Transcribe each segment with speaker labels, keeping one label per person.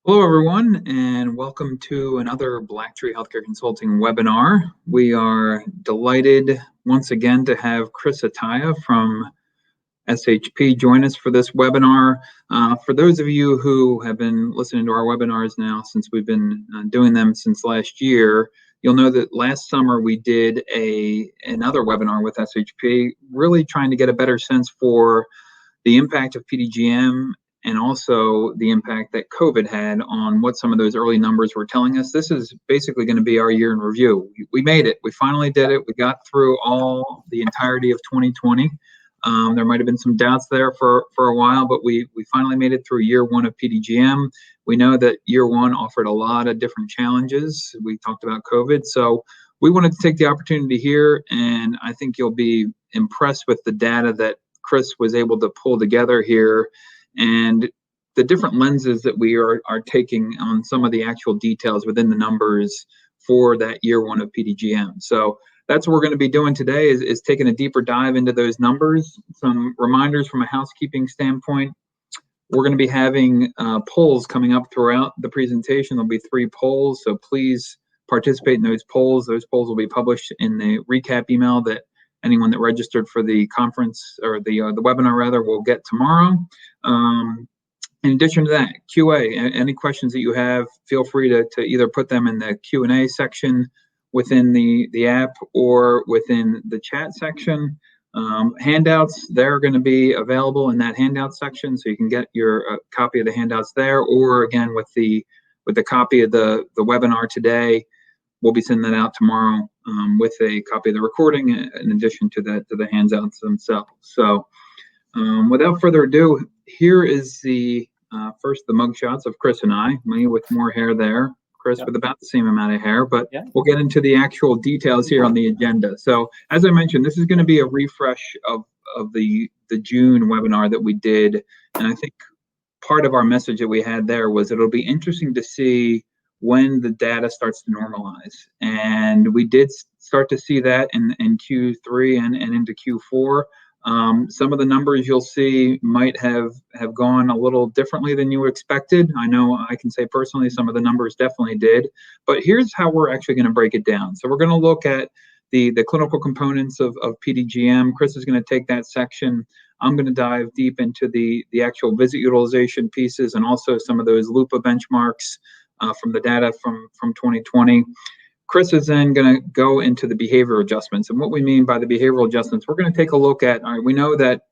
Speaker 1: Hello, everyone, and welcome to another BlackTree Healthcare Consulting webinar. We are delighted once again to have Chris Attaya from SHP join us for this webinar. For those of you who have been listening to our webinars now since we've been doing them since last year, you'll know that last summer we did another webinar with SHP, really trying to get a better sense for the impact of Pdgm and also the impact that COVID had on what some of those early numbers were telling us. This is basically going to be our year in review. We made it. We finally did it. We got through the entirety of 2020. There might have been some doubts there for a while, but we finally made it through year one of Pdgm. We know that year one offered a lot of different challenges. We talked about COVID. So we wanted to take the opportunity here, and I think you'll be impressed with the data that Chris was able to pull together here and the different lenses that we are taking on some of the actual details within the numbers for that year one of Pdgm. So that's what we're going to be doing today is taking a deeper dive into those numbers. Some reminders from a housekeeping standpoint. We're going to be having polls coming up throughout the presentation. There'll be 3 polls, so please participate in those polls. Those polls will be published in the recap email that anyone that registered for the conference or the webinar rather will get tomorrow. In addition to that, QA, any questions that you have, feel free to either put them in the Q&A section within the app or within the chat section. Handouts, they're going to be available in that handout section, so you can get your copy of the handouts there, or again with the copy of the webinar today. We'll be sending that out tomorrow with a copy of the recording in addition to the handouts themselves. So without further ado, here is first the mugshots of Chris and I, me with more hair there, Chris with about the same amount of hair, but we'll get into the actual details here on the agenda. So as I mentioned, this is going to be a refresh of the June webinar that we did. And I think part of our message that we had there was it'll be interesting to see when the data starts to normalize. And we did start to see that in Q3 and into Q4. Some of the numbers you'll see might have gone a little differently than you expected. I know I can say personally some of the numbers definitely did, but here's how we're actually going to break it down. So we're going to look at the clinical components of Pdgm. Chris is going to take that section. I'm going to dive deep into the actual visit utilization pieces and also some of those LUPA benchmarks from the data from 2020. Chris is then going to go into the behavioral adjustments. And what we mean by the behavioral adjustments, we're going to take a look at, we know that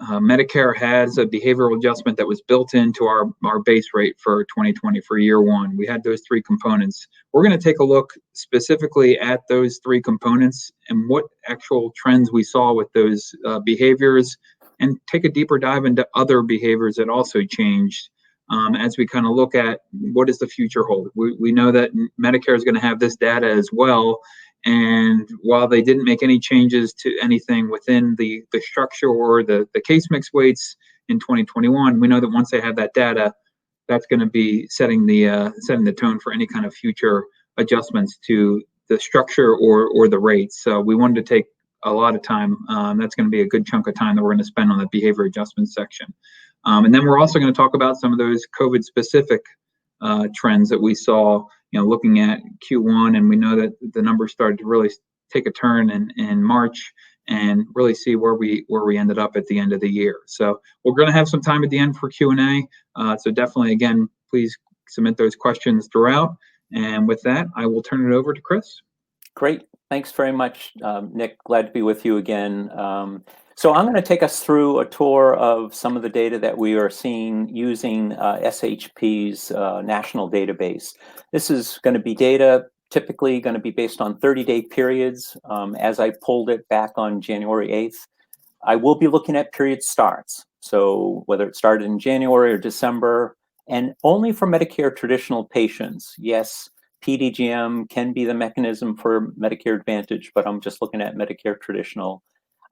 Speaker 1: Medicare has a behavioral adjustment that was built into our base rate for 2020 for year one. We had those 3 components. We're going to take a look specifically at those 3 components and what actual trends we saw with those behaviors, and take a deeper dive into other behaviors that also changed as we kind of look at what does the future hold. We know that Medicare is going to have this data as well. And while they didn't make any changes to anything within the structure or the case mix weights in 2021, we know that once they have that data, that's going to be setting the tone for any kind of future adjustments to the structure or the rates. So we wanted to take a lot of time. That's going to be a good chunk of time that we're going to spend on the behavior adjustment section. And then we're also going to talk about some of those COVID-specific trends that we saw, looking at Q1, and we know that the numbers started to really take a turn in March and really see where we ended up at the end of the year. So we're going to have some time at the end for Q&A. So definitely, again, please submit those questions throughout. And with that, I will turn it over to Chris.
Speaker 2: Great. Thanks very much, Nick. Glad to be with you again. So I'm going to take us through a tour of some of the data that we are seeing using SHP's national database. This is going to be data typically going to be based on 30-day periods. As I pulled it back on January 8th, I will be looking at period starts. So whether it started in January or December, and only for Medicare traditional patients. Yes, Pdgm can be the mechanism for Medicare Advantage, but I'm just looking at Medicare traditional.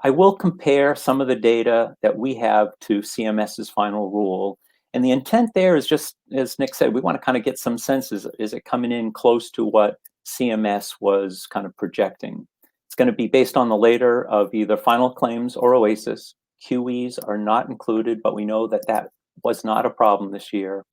Speaker 2: I will compare some of the data that we have to CMS's final rule. And the intent there is just, as Nick said, we want to kind of get some sense, is it coming in close to what CMS was kind of projecting? It's going to be based on the later of either final claims or OASIS. QEs are not included, but we know that that was not a problem this year.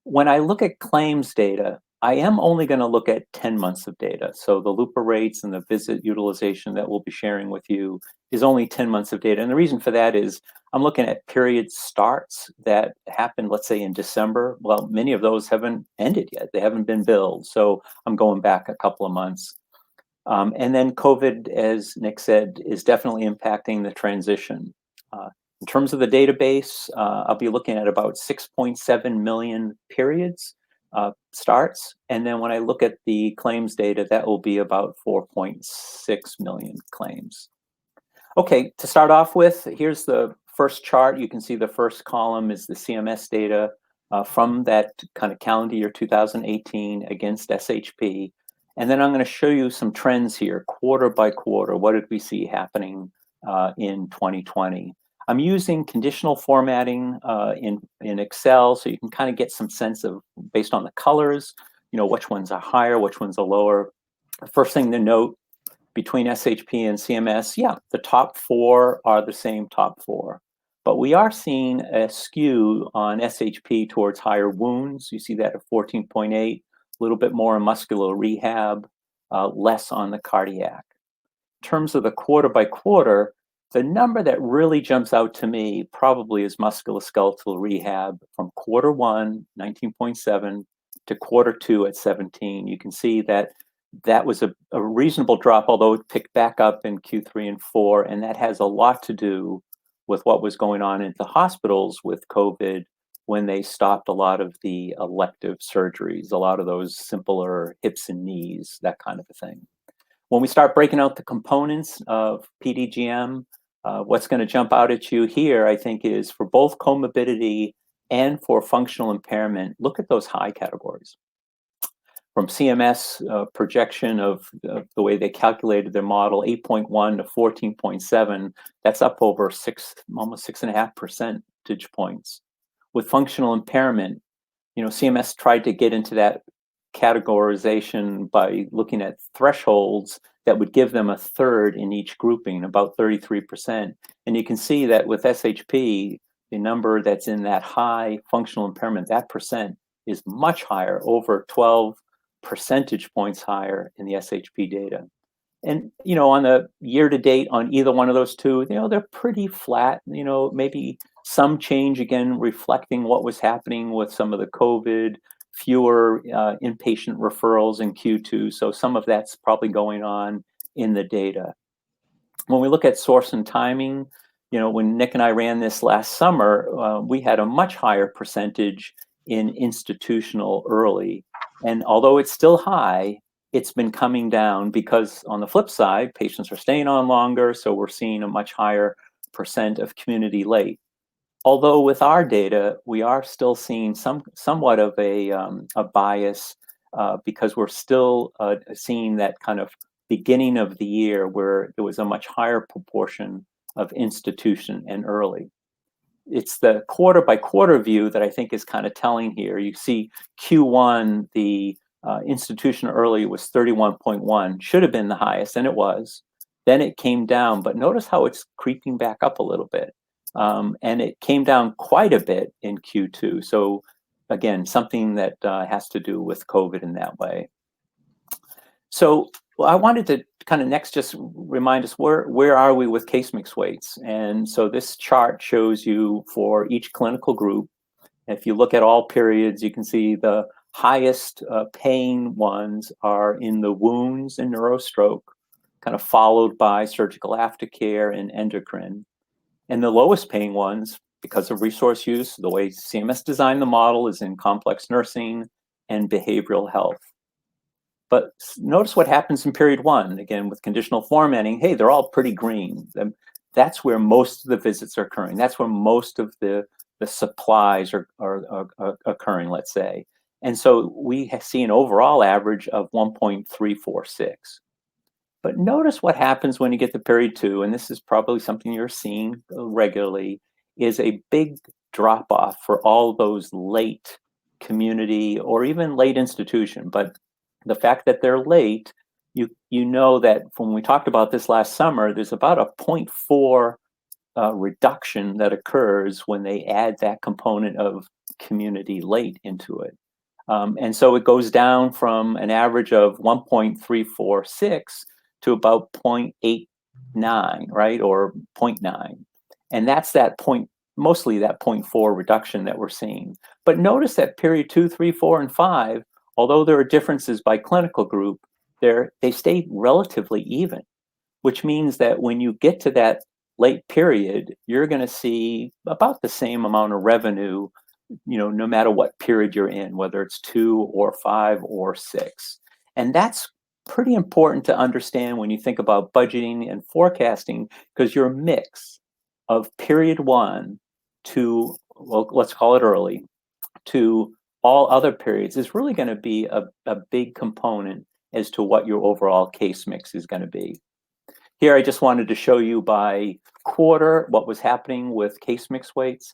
Speaker 2: When I look at claims data, I am only going to look at 10 months of data. So the looper rates and the visit utilization that we'll be sharing with you is only 10 months of data. And the reason for that is I'm looking at period starts that happened, let's say in December. Well, many of those haven't ended yet. They haven't been billed. So I'm going back a couple of months. And then COVID, as Nick said, is definitely impacting the transition. In terms of the database, I'll be looking at about 6.7 million periods starts. And then when I look at the claims data, that will be about 4.6 million claims. Okay, to start off with, here's the first chart. You can see the first column is the CMS data from that kind of calendar year 2018 against SHP. And then I'm going to show you some trends here, quarter by quarter. What did we see happening in 2020? I'm using conditional formatting in Excel, so you can kind of get some sense of, based on the colors, you know, which ones are higher, which ones are lower. First thing to note, between SHP and CMS, yeah, the top four are the same top four. But we are seeing a skew on SHP towards higher wounds. You see that at 14.8, a little bit more in muscular rehab, less on the cardiac. In terms of the quarter by quarter, the number that really jumps out to me probably is musculoskeletal rehab from quarter one, 19.7, to quarter two at 17. You can see that that was a reasonable drop, although it picked back up in Q3 and 4, and that has a lot to do with what was going on in the hospitals with COVID when they stopped a lot of the elective surgeries, a lot of those simpler hips and knees, that kind of a thing. When we start breaking out the components of Pdgm, what's going to jump out at you here, I think, is for both comorbidity and for functional impairment, look at those high categories. From CMS projection of the way they calculated their model, 8.1 to 14.7, that's up over almost 6.5 percentage points. With functional impairment, you know, CMS tried to get into that categorization by looking at thresholds that would give them a third in each grouping, about 33%. And you can see that with SHP, the number that's in that high functional impairment, that percent is much higher, over 12 percentage points higher in the SHP data. And, you know, on the year to date on either one of those two, you know, they're pretty flat, you know, maybe some change again, reflecting what was happening with some of the COVID, fewer inpatient referrals in Q2. So some of that's probably going on in the data. When we look at source and timing, you know, when Nick and I ran this last summer, we had a much higher percentage in institutional early. And although it's still high, it's been coming down because on the flip side, patients are staying on longer. So we're seeing a much higher percent of community late. Although with our data, we are still seeing somewhat of a bias because we're still seeing that kind of beginning of the year where there was a much higher proportion of institution and early. It's the quarter by quarter view that I think is kind of telling here. You see Q1, the institution early was 31.1, should have been the highest, and it was. Then it came down, but notice how it's creeping back up a little bit. And it came down quite a bit in Q2. So again, something that has to do with COVID in that way. So I wanted to kind of next just remind us where are we with case mix weights? And so this chart shows you for each clinical group. If you look at all periods, you can see the highest paying ones are in the wounds and neurostroke, kind of followed by surgical aftercare and endocrine. And the lowest paying ones, because of resource use, the way CMS designed the model, is in complex nursing and behavioral health. But notice what happens in period one, again, with conditional formatting. Hey, they're all pretty green. That's where most of the visits are occurring. That's where most of the supplies are occurring, let's say. And so we see an overall average of 1.346. But notice what happens when you get to period two, and this is probably something you're seeing regularly, is a big drop off for all those late community or even late institution. But the fact that they're late, you know that when we talked about this last summer, there's about a 0.4 reduction that occurs when they add that component of community late into it. And so it goes down from an average of 1.346 to about 0.89, right, or 0.9. And that's that point, mostly that 0.4 reduction that we're seeing. But notice that period 2, 3, 4, and 5, although there are differences by clinical group, they stay relatively even, which means that when you get to that late period, you're going to see about the same amount of revenue, no matter what period you're in, whether it's 2 or 5 or 6. And that's pretty important to understand when you think about budgeting and forecasting, because your mix of period 1 to, well, let's call it early, to all other periods is really going to be a big component as to what your overall case mix is going to be. Here, I just wanted to show you by quarter what was happening with case mix weights.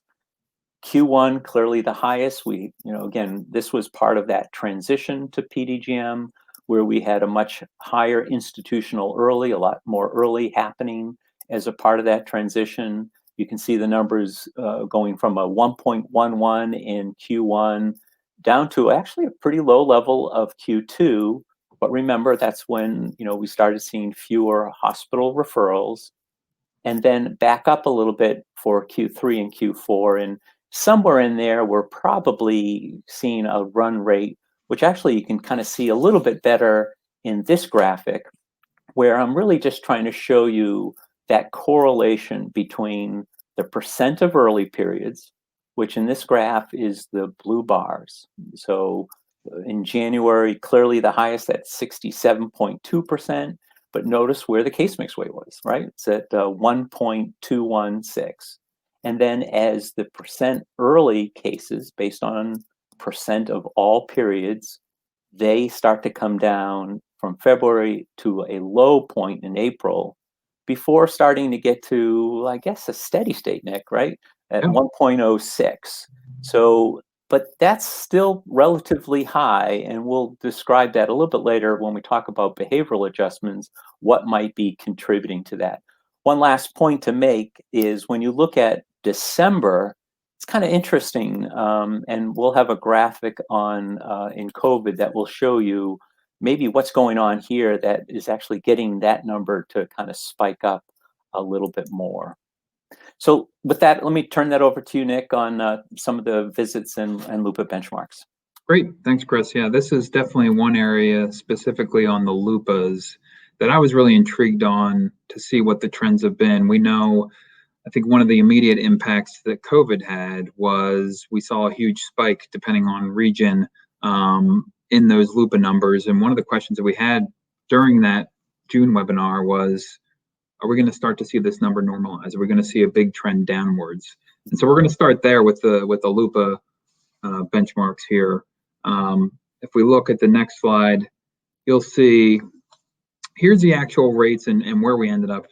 Speaker 2: Q1, clearly the highest. Again, this was part of that transition to Pdgm, where we had a much higher institutional early, a lot more early happening as a part of that transition. You can see the numbers going from a 1.11 in Q1 down to actually a pretty low level of Q2. But remember, that's when we started seeing fewer hospital referrals, and then back up a little bit for Q3 and Q4. And somewhere in there, we're probably seeing a run rate, which actually you can kind of see a little bit better in this graphic, where I'm really just trying to show you that correlation between the percent of early periods, which in this graph is the blue bars. So in January, clearly the highest at 67.2%, but notice where the case mix weight was, right? It's at 1.216. And then as the percent early cases, based on percent of all periods, they start to come down from February to a low point in April before starting to get to, I guess, a steady state, Nick, right? At 1.06. So, but that's still relatively high, and we'll describe that a little bit later when we talk about behavioral adjustments, what might be contributing to that. One last point to make is when you look at December, it's kind of interesting, and we'll have a graphic on in COVID that will show you maybe what's going on here that is actually getting that number to kind of spike up a little bit more. So with that, let me turn that over to you, Nick, on some of the visits and LUPA benchmarks.
Speaker 1: Great, thanks, Chris. Yeah, this is definitely one area specifically on the LUPAs that I was really intrigued on to see what the trends have been. We know, I think one of the immediate impacts that COVID had was we saw a huge spike depending on region in those LUPA numbers. And one of the questions that we had during that June webinar was, are we going to start to see this number normalize? Are we going to see a big trend downwards? And so we're going to start there with the LUPA benchmarks here. If we look at the next slide, you'll see here's the actual rates and where we ended up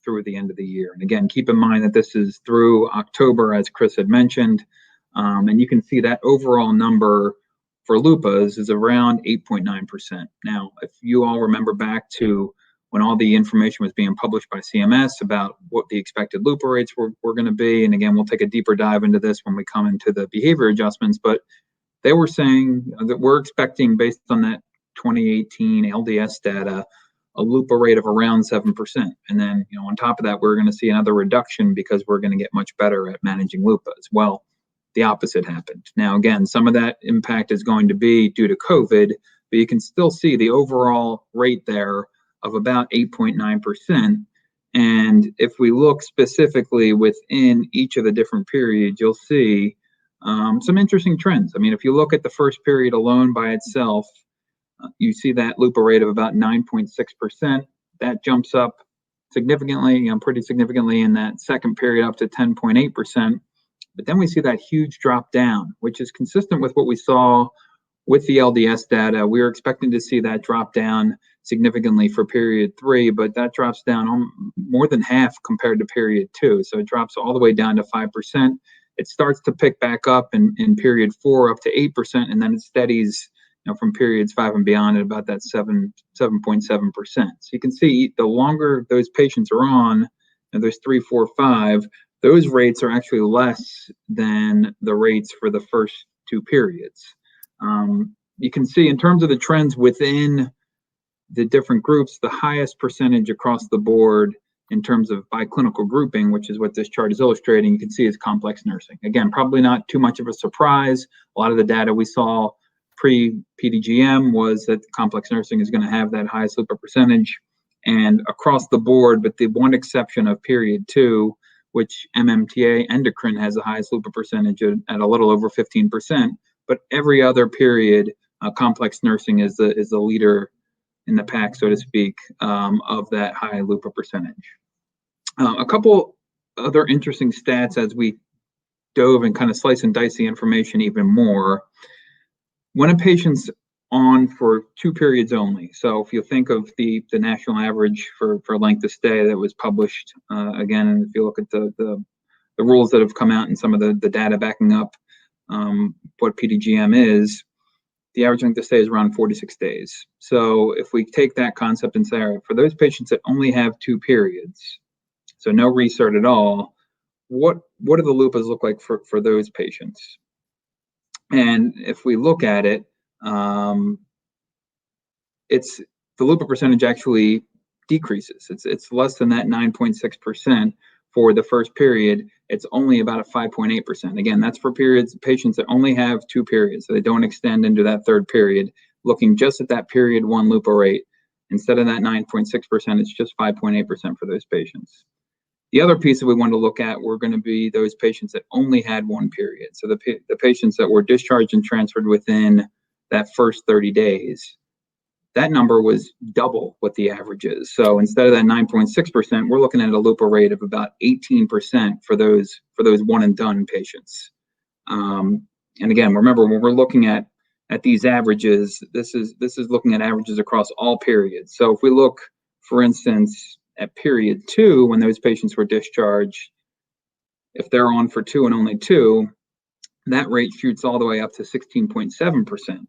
Speaker 1: through the end of the year. And again, keep in mind that this is through October, as Chris had mentioned. And you can see that overall number for LUPAs is around 8.9%. Now, if you all remember back to when all the information was being published by CMS about what the expected LUPA rates were going to be, and again, we'll take a deeper dive into this when we come into the behavior adjustments, but they were saying that we're expecting, based on that 2018 LDS data, a LUPA rate of around 7%. And then, on top of that, we're going to see another reduction because we're going to get much better at managing LUPAs. Well, the opposite happened. Now, again, some of that impact is going to be due to COVID, but you can still see the overall rate there of about 8.9%. And if we look specifically within each of the different periods, you'll see some interesting trends. I mean, if you look at the first period alone by itself, you see that LUPA rate of about 9.6%. That jumps up significantly, pretty significantly in that second period up to 10.8%. But then we see that huge drop down, which is consistent with what we saw with the LDS data. We were expecting to see that drop down significantly for period 3, but that drops down more than half compared to period 2. So it drops all the way down to 5%. It starts to pick back up in period 4 up to 8%, and then it steadies from periods 5 and beyond at about that 7.7%. So you can see the longer those patients are on, and there's 3, 4, 5, those rates are actually less than the rates for the first two periods. You can see in terms of the trends within the different groups, the highest percentage across the board in terms of by clinical grouping, which is what this chart is illustrating, you can see is complex nursing. Again, probably not too much of a surprise. A lot of the data we saw pre-PDGM was that complex nursing is going to have that highest LUPA percentage. And across the board, but the one exception of period 2, which MMTA endocrine has the highest LUPA percentage at a little over 15%, but every other period, complex nursing is the leader in the pack, so to speak, of that high LUPA percentage. A couple other interesting stats as we dove and kind of slice and dice the information even more. When a patient's on for 2 periods only, so if you think of the national average for length of stay that was published, again, and if you look at the rules that have come out and some of the data backing up what PDGM is, the average length of stay is around 46 days. So if we take that concept and say, all right, for those patients that only have 2 periods, so no recert at all, what do the LUPAs look like for those patients? And if we look at it, it's the LUPA percentage actually decreases. It's less than that 9.6% for the first period. It's only about a 5.8%. Again, that's for patients that only have 2 periods, so they don't extend into that 3rd period. Looking just at that period 1 LUPA rate, instead of that 9.6%, it's just 5.8% for those patients. The other piece that we want to look at were going to be those patients that only had 1 period. So the patients that were discharged and transferred within that first 30 days, that number was double what the average is. So instead of that 9.6%, we're looking at a LUPA rate of about 18% for those one and done patients. And again, remember when we're looking at these averages, this is looking at averages across all periods. So if we look, for instance, at period 2, when those patients were discharged, if they're on for 2 and only 2, that rate shoots all the way up to 16.7%.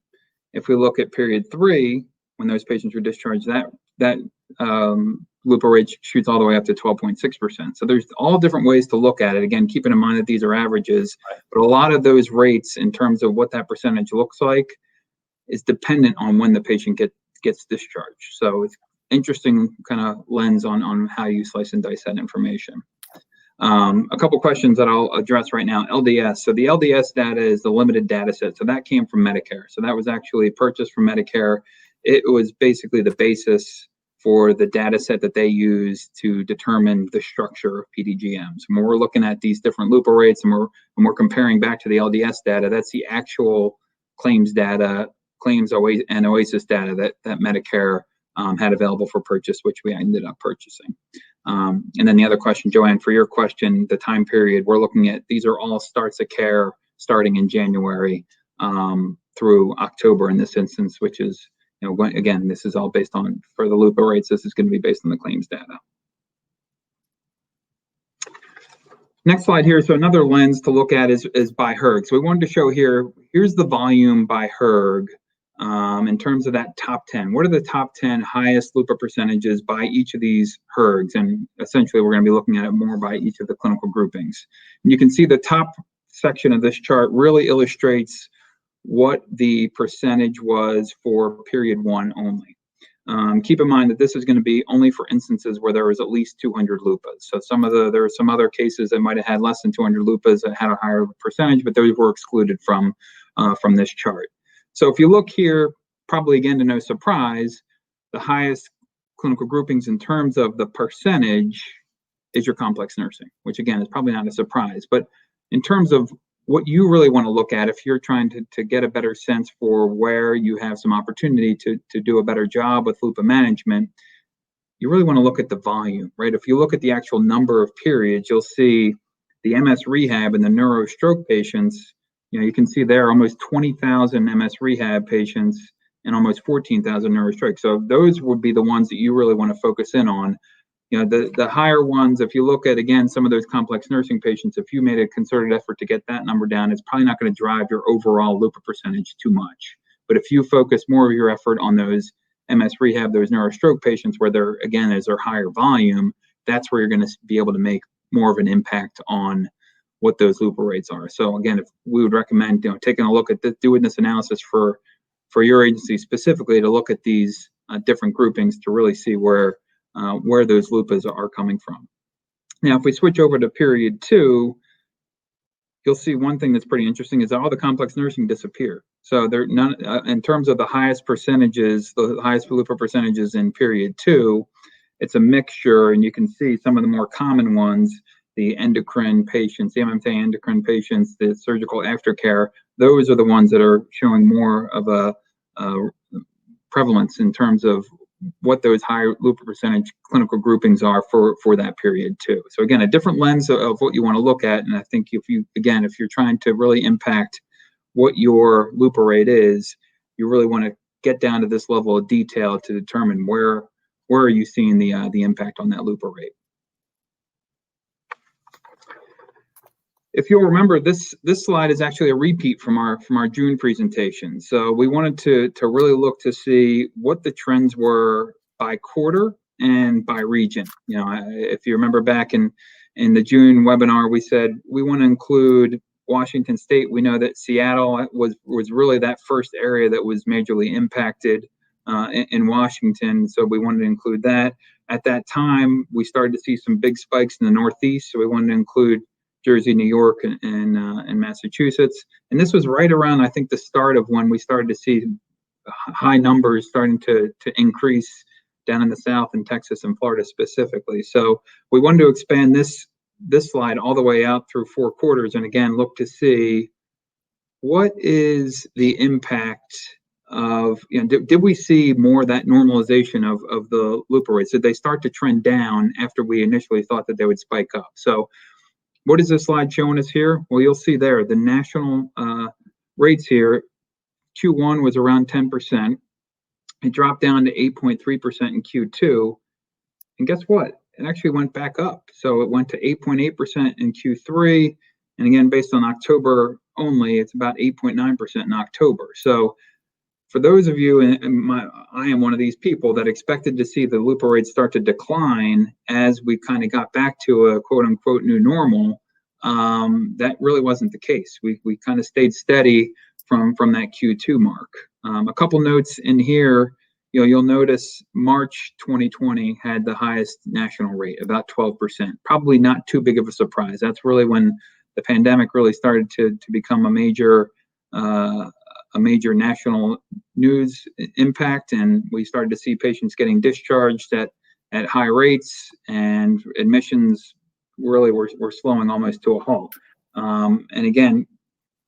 Speaker 1: If we look at period 3, when those patients were discharged, that LUPA rate shoots all the way up to 12.6%. So there's all different ways to look at it. Again, keeping in mind that these are averages, but a lot of those rates in terms of what that percentage looks like is dependent on when the patient gets discharged. So it's interesting kind of lens on how you slice and dice that information. A couple questions that I'll address right now. LDS. So the LDS data is the limited data set. So that came from Medicare. So that was actually purchased from Medicare. It was basically the basis for the data set that they use to determine the structure of PDGMs. When we're looking at these different LUPA rates and we're comparing back to the LDS data, that's the actual claims data, claims and OASIS data that Medicare had available for purchase, which we ended up purchasing. And then the other question, Joanne, for your question, the time period, we're looking at, these are all starts of care starting in January through October in this instance, which is, again, this is all based on, for the LUPA rates, this is going to be based on the claims data. Next slide here. So another lens to look at is by HERG. So we wanted to show here's the volume by HERG in terms of that top 10. What are the top 10 highest LUPA percentages by each of these HERGs? And essentially, we're going to be looking at it more by each of the clinical groupings. And you can see the top section of this chart really illustrates what the percentage was for period 1 only. Keep in mind that this is going to be only for instances where there was at least 200 LUPAs. So there are some other cases that might have had less than 200 LUPAs that had a higher percentage, but those were excluded from this chart. So if you look here, probably again to no surprise, the highest clinical groupings in terms of the percentage is your complex nursing, which again is probably not a surprise. But in terms of what you really want to look at if you're trying to get a better sense for where you have some opportunity to do a better job with LUPA management, you really want to look at the volume, right? If you look at the actual number of periods, you'll see the MS rehab and the neurostroke patients. You can see there almost 20,000 MS rehab patients and almost 14,000 neurostroke. So those would be the ones that you really want to focus in on. The higher ones, if you look at, again, some of those complex nursing patients, if you made a concerted effort to get that number down, it's probably not going to drive your overall LUPA percentage too much. But if you focus more of your effort on those MS rehab, those neurostroke patients where they're, again, as their higher volume, that's where you're going to be able to make more of an impact on what those LUPA rates are. So again, if we would recommend, taking a look at doing this analysis for your agency specifically, to look at these different groupings to really see where those LUPAs are coming from. Now, if we switch over to period 2, you'll see one thing that's pretty interesting is that all the complex nursing disappear. So they're none in terms of the highest percentages, the highest LUPA percentages in period 2. It's a mixture, and you can see some of the more common ones: the endocrine patients, the MMT endocrine patients, the surgical aftercare. Those are the ones that are showing more of a prevalence in terms of what those higher LUPA percentage clinical groupings are for that period too. So again, a different lens of what you want to look at. And I think if you're trying to really impact what your LUPA rate is, you really want to get down to this level of detail to determine where are you seeing the impact on that LUPA rate. If you'll remember, this slide is actually a repeat from our June presentation. So we wanted to really look to see what the trends were by quarter and by region. If you remember back in the June webinar, we said we want to include Washington State. We know that Seattle was really that first area that was majorly impacted in Washington, so we wanted to include that. At that time, we started to see some big spikes in the Northeast, so we wanted to include Jersey, New York, and Massachusetts. And this was right around, I think, the start of when we started to see high numbers starting to increase down in the South, in Texas and Florida specifically. So we wanted to expand this slide all the way out through 4 quarters, and again, look to see what is the impact of, did we see more of that normalization of the LUPA rates? Did they start to trend down after we initially thought that they would spike up? So what is this slide showing us here? Well, you'll see there the national rates here. Q1 was around 10%. It dropped down to 8.3% in Q2. And guess what? It actually went back up. So it went to 8.8% in Q3. And again, based on October only, it's about 8.9% in October. So for those of you, I am one of these people that expected to see the LUPA rates start to decline as we kind of got back to a quote unquote new normal. That really wasn't the case. We kind of stayed steady from that Q2 mark. A couple notes in here, you'll notice March 2020 had the highest national rate, about 12%. Probably not too big of a surprise. That's really when the pandemic really started to become a major national news impact, and we started to see patients getting discharged at high rates, and admissions really were slowing almost to a halt. And again,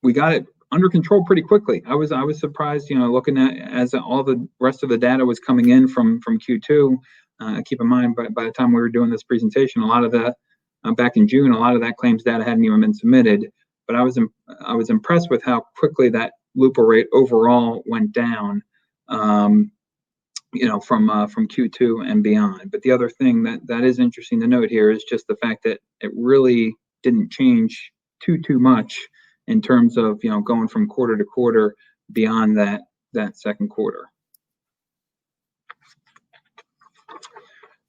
Speaker 1: we got it under control pretty quickly. I was surprised, looking at as all the rest of the data was coming in from Q2. Keep in mind, by the time we were doing this presentation, a lot of that back in June, a lot of that claims data hadn't even been submitted. But I was impressed with how quickly that LUPA rate overall went down, from Q2 and beyond. But the other thing that is interesting to note here is just the fact that it really didn't change too much in terms of going from quarter to quarter beyond that second quarter.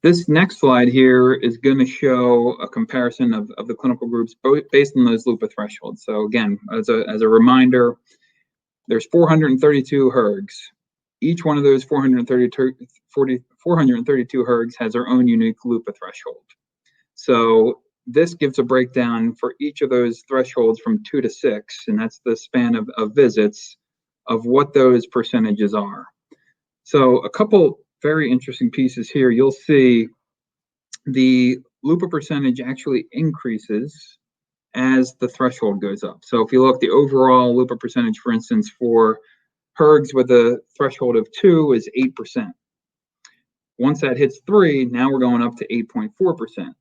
Speaker 1: This next slide here is going to show a comparison of the clinical groups based on those LUPA thresholds. So again, as a reminder, there's 432 HERGs. Each one of those 432 HERGs has their own unique LUPA threshold. So this gives a breakdown for each of those thresholds from 2 to 6, and that's the span of visits, of what those percentages are. So a couple very interesting pieces here. You'll see the LUPA percentage actually increases as the threshold goes up. So if you look, the overall LUPA percentage, for instance, for HERGs with a threshold of 2 is 8%. Once that hits 3, now we're going up to 8.4%.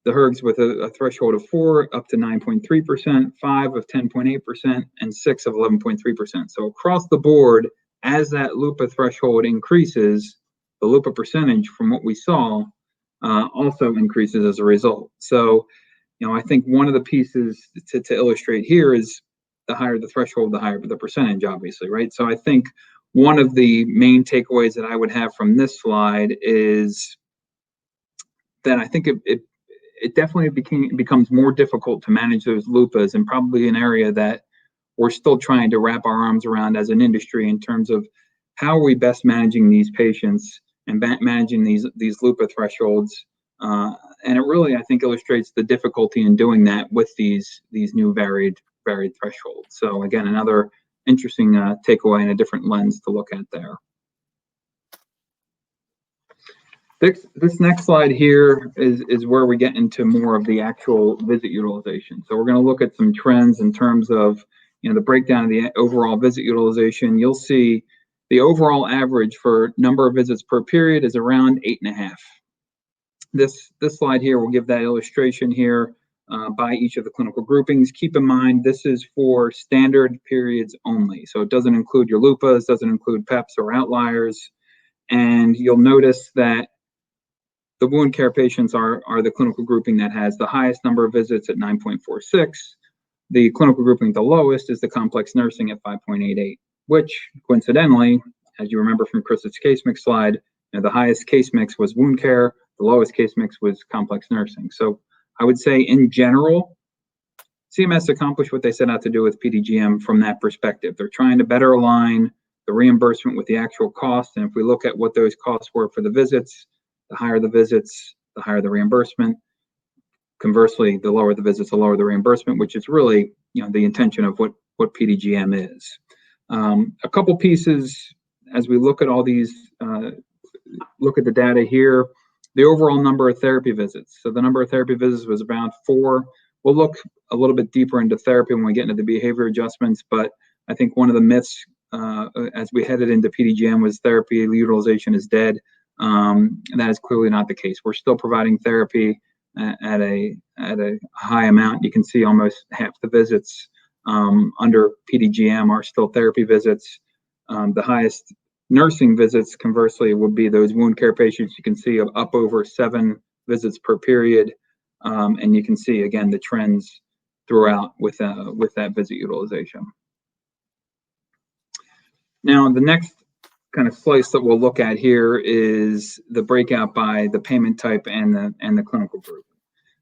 Speaker 1: The HERGs with a threshold of 4 up to 9.3%, 5 of 10.8%, and 6 of 11.3%. So across the board, as that LUPA threshold increases, the LUPA percentage from what we saw also increases as a result. So, I think one of the pieces to illustrate here is the higher the threshold, the higher the percentage, obviously, right? So I think one of the main takeaways that I would have from this slide is that I think it it definitely becomes more difficult to manage those LUPAs, and probably an area that we're still trying to wrap our arms around as an industry in terms of how are we best managing these patients and managing these LUPA thresholds. And it really, I think, illustrates the difficulty in doing that with these new varied thresholds. So again, another interesting takeaway and a different lens to look at there. This next slide here is where we get into more of the actual visit utilization. So we're going to look at some trends in terms of, you know, the breakdown of the overall visit utilization. You'll see the overall average for number of visits per period is around 8.5. This slide here will give that illustration here by each of the clinical groupings. Keep in mind, this is for standard periods only. So it doesn't include your LUPAs, doesn't include PEPs or outliers. And you'll notice that the wound care patients are the clinical grouping that has the highest number of visits at 9.46. The clinical grouping the lowest is the complex nursing at 5.88, which coincidentally, as you remember from Chris's case mix slide, you know, the highest case mix was wound care, the lowest case mix was complex nursing. So I would say in general, CMS accomplished what they set out to do with Pdgm from that perspective. They're trying to better align the reimbursement with the actual cost. And if we look at what those costs were for the visits, the higher the visits, the higher the reimbursement. Conversely, the lower the visits, the lower the reimbursement, which is really, you know, the intention of what Pdgm is. A couple pieces as we look at all these, look at the data here, the overall number of therapy visits. So the number of therapy visits was around 4. We'll look a little bit deeper into therapy when we get into the behavior adjustments, but I think one of the myths as we headed into Pdgm was therapy utilization is dead. That is clearly not the case. We're still providing therapy at a high amount. You can see almost half the visits under Pdgm are still therapy visits. The highest nursing visits, conversely, would be those wound care patients. You can see up over 7 visits per period, and you can see again the trends throughout with that visit utilization. Now, the next kind of slice that we'll look at here is the breakout by the payment type and the clinical group.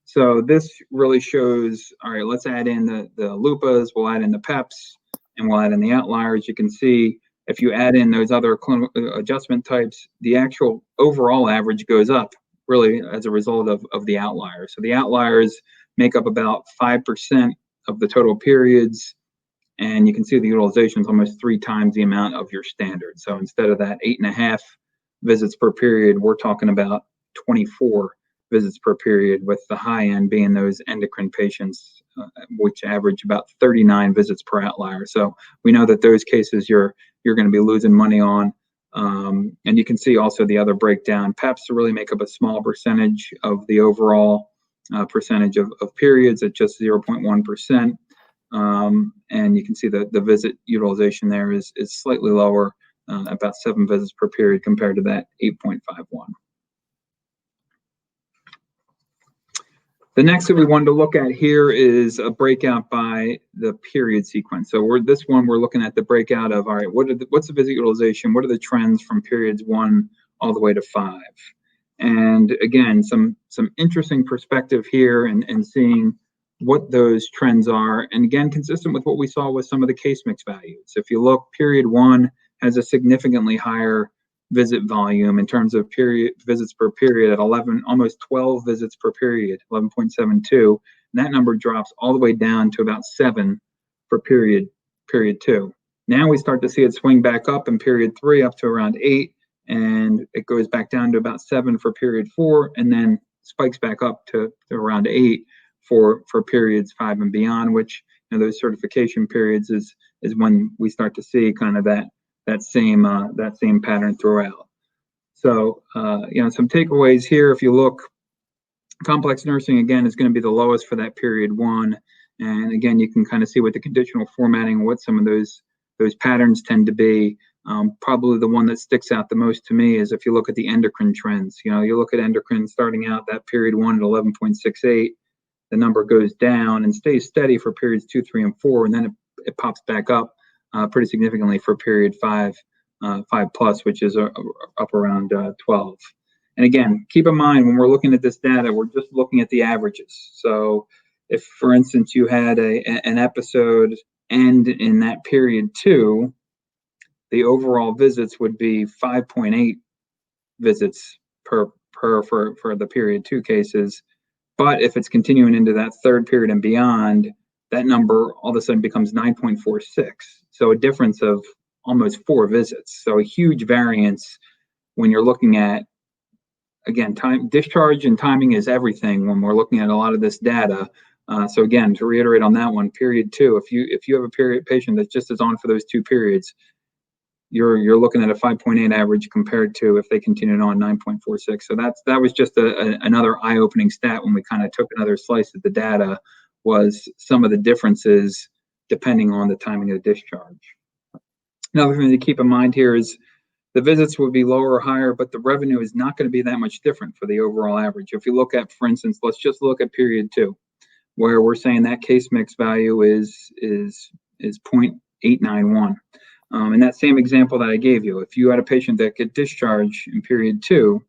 Speaker 1: So this really shows, all right, let's add in the LUPAs, we'll add in the PEPs, and we'll add in the outliers. You can see if you add in those other clinical adjustment types, the actual overall average goes up really as a result of the outliers. So the outliers make up about 5% of the total periods. And you can see the utilization is almost 3 times the amount of your standard. So instead of that 8.5 visits per period, we're talking about 24 visits per period, with the high end being those endocrine patients, which average about 39 visits per outlier. So we know that those cases you're going to be losing money on. And you can see also the other breakdown. PEPs really make up a small percentage of the overall percentage of periods at just 0.1%. And you can see the visit utilization there is slightly lower, about 7 visits per period compared to that 8.51. The next that we wanted to look at here is a breakout by the period sequence. So we're looking at the breakout of, all right, what's the visit utilization? What are the trends from periods 1 all the way to 5? And again, some interesting perspective here and seeing what those trends are, and again, consistent with what we saw with some of the case mix values. If you look, period 1 has a significantly higher visit volume in terms of period visits per period at 11, almost 12 visits per period, 11.72. And that number drops all the way down to about 7 for period 2. Now we start to see it swing back up in period 3 up to around 8, and it goes back down to about 7 for period 4, and then spikes back up to around 8 for periods 5 and beyond, which, you know, those certification periods is when we start to see kind of that same pattern throughout. So you know, some takeaways here. If you look, complex nursing again is going to be the lowest for that period 1, and again you can kind of see with the conditional formatting what some of those patterns tend to be. Probably the one that sticks out the most to me is if you look at the endocrine trends. You know, you look at endocrine starting out that period 1 at 11.68. The number goes down and stays steady for periods 2, 3, and 4, and then it pops back up pretty significantly for period 5 plus, which is up around 12. And again, keep in mind when we're looking at this data, we're just looking at the averages. So if, for instance, you had an episode end in that period 2, the overall visits would be 5.8 visits for the period 2 cases. But if it's continuing into that 3rd period and beyond, that number all of a sudden becomes 9.46. So a difference of almost 4 visits. So a huge variance when you're looking at, again, discharge and timing is everything when we're looking at a lot of this data. So again, to reiterate on that one, period 2, if you have a patient that just is on for those 2 periods, you're looking at a 5.8 average compared to if they continued on 9.46. So that was just another eye-opening stat when we kind of took another slice at the data, was some of the differences depending on the timing of the discharge. Another thing to keep in mind here is the visits will be lower or higher, but the revenue is not going to be that much different for the overall average. If you look at, for instance, let's just look at period 2, where we're saying that case mix value is 0.891. In that same example that I gave you, if you had a patient that could discharge in period 2,